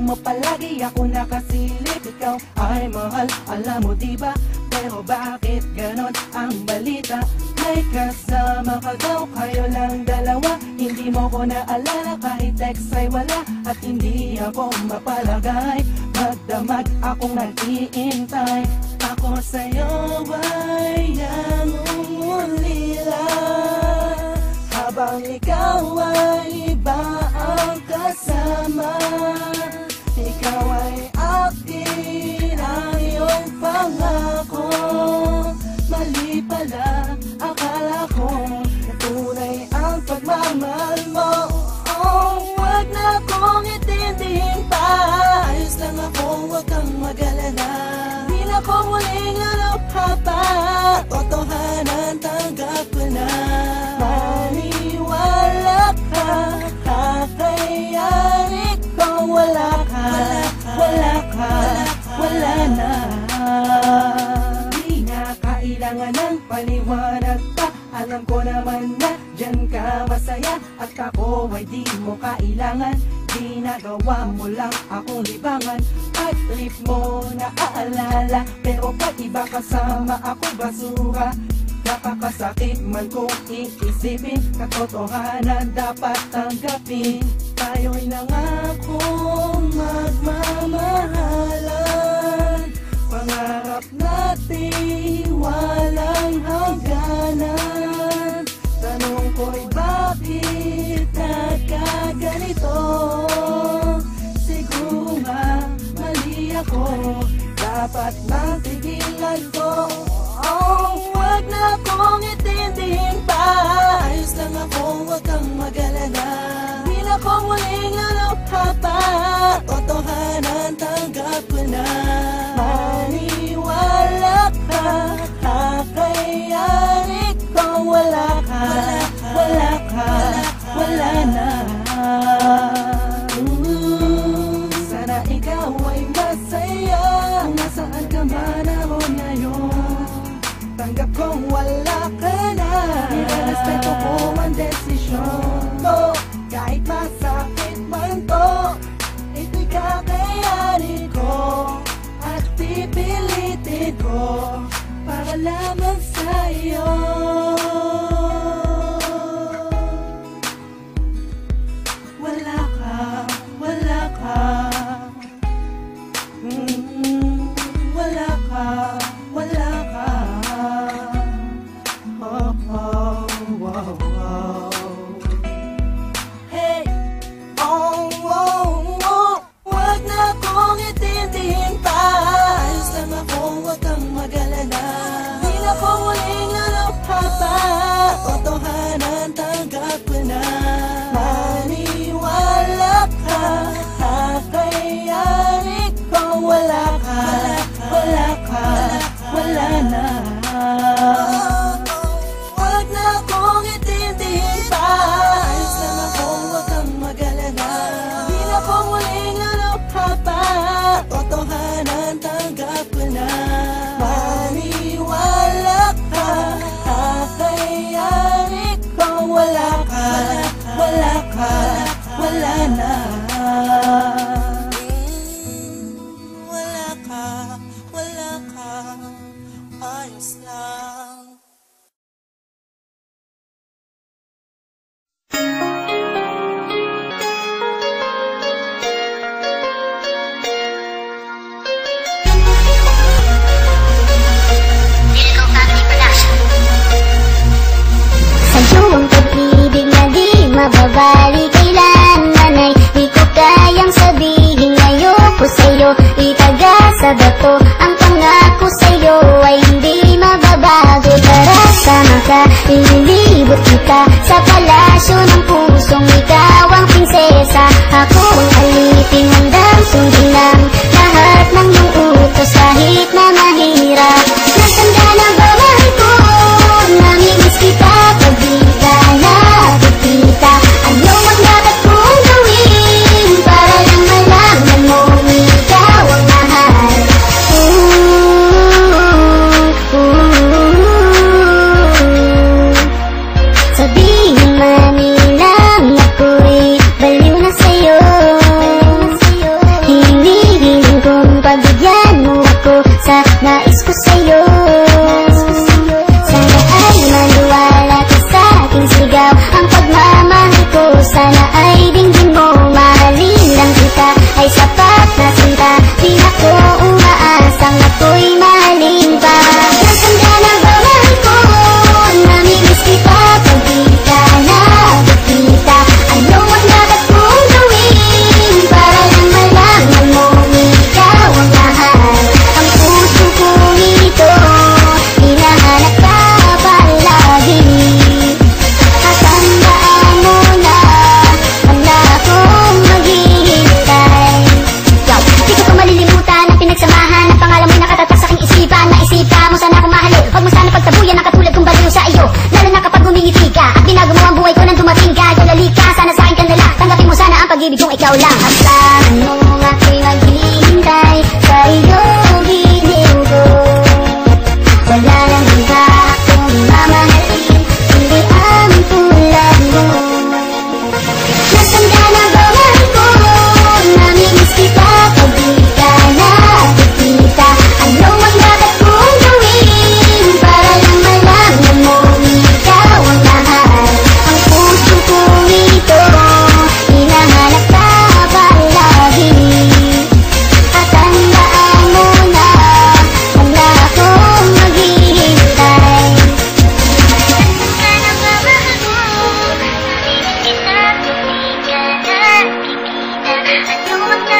mo palagi ako nakasilip. Ikaw ay mahal, alam mo diba? Pero bakit ganon ang balita? May kasama ka daw, kayo lang dalawa. Hindi mo ko naalala, kahit text ay wala. At hindi ako mapalagay, magdamag akong nag-iintay. Ako sa'yo ay nangungulila, habang ikaw ay iba ang kasama. Ikaw ay akin, ang iyong pangako. Mali pala, akala ko tunay ang pagmamahal mo. Oh, wag na kong itindihin pa. Ayos lang ako, wag kang mag-alala. Di na ko muling alukha pa. Totohanan, tanggap ko na. Maniwala ka, kakayari ko. Wala ka, wala ka, wala na. Di na kailangan ng paliwanag pa. Alam ko naman na dyan ka masaya, at ako ay di mo kailangan. Ginagawa mo lang akong libangan, at trip mo na aalala. Pero pag iba kasama ako basura, napakasakit man kung iisipin. Katotohanan dapat tanggapin. Tayo'y nangakong magmamahalan, pangarap natin walang hangganan. Tanong ko'y bakit nagkaganito? Siguro nga mali ako, dapat nang tigilan ko. Oh, wag na kong itindihin pa. Ayos lang ako, wag kang mag-alala. Di na ko muling alukha pa. Totohanan, tanggap ko na. Maniwala ka, kakayari ko. Wala ka, wala ka, wala na. Sana ikaw ay masaya, nasaan ka man ako ngayon. Tanggap kong wala ka na, nirespeto ko ang desisyon ko. Kahit masakit man to, ito'y kakayanin ko, at pipilitin ko para lamang sa'yo. Wala ka, wala ka, wala ka, wala ka. Oh, oh, oh, oh. Hey, oh, oh, oh. Wag na kong itindihin pa. Ayos lang ako, wag kang mag-alala. Di na ko muling alukha pa. Totohanan, tanggap ko na. Maniwala ka, kakayari ko. Wala ka, wala ka, wala na. Wag na kong itindihin pa. Ayos lang ako, wag kang mag-alala. Di na ko muling alukha pa. Totohanan, tanggap ko na. Maniwala ka, kakayari ko. Wala ka, wala ka, wala na. Wala ka, wala ka, ayos lang. Sa ang pag-ibig na di mababalik, kailanman ay di ko kayang sabihin ayoko sa'yo. Itaga sa bato ang pangako sa'yo ay hindi mababago. Tara sama ka, ililibot kita sa palasyo ng pusong ikaw ang prinsesa. Ako ang alipin, handang sundin lang lahat ng iyong utos kahit na mahirap. Nagtanda na ba mahal ko, namimiss kita pag di ka nakikita. Ano ang dapat kong gawin para lang malaman mo ikaw ang mahal? Sabihin man nilang ako'y baliw na sa'yo. Wag ka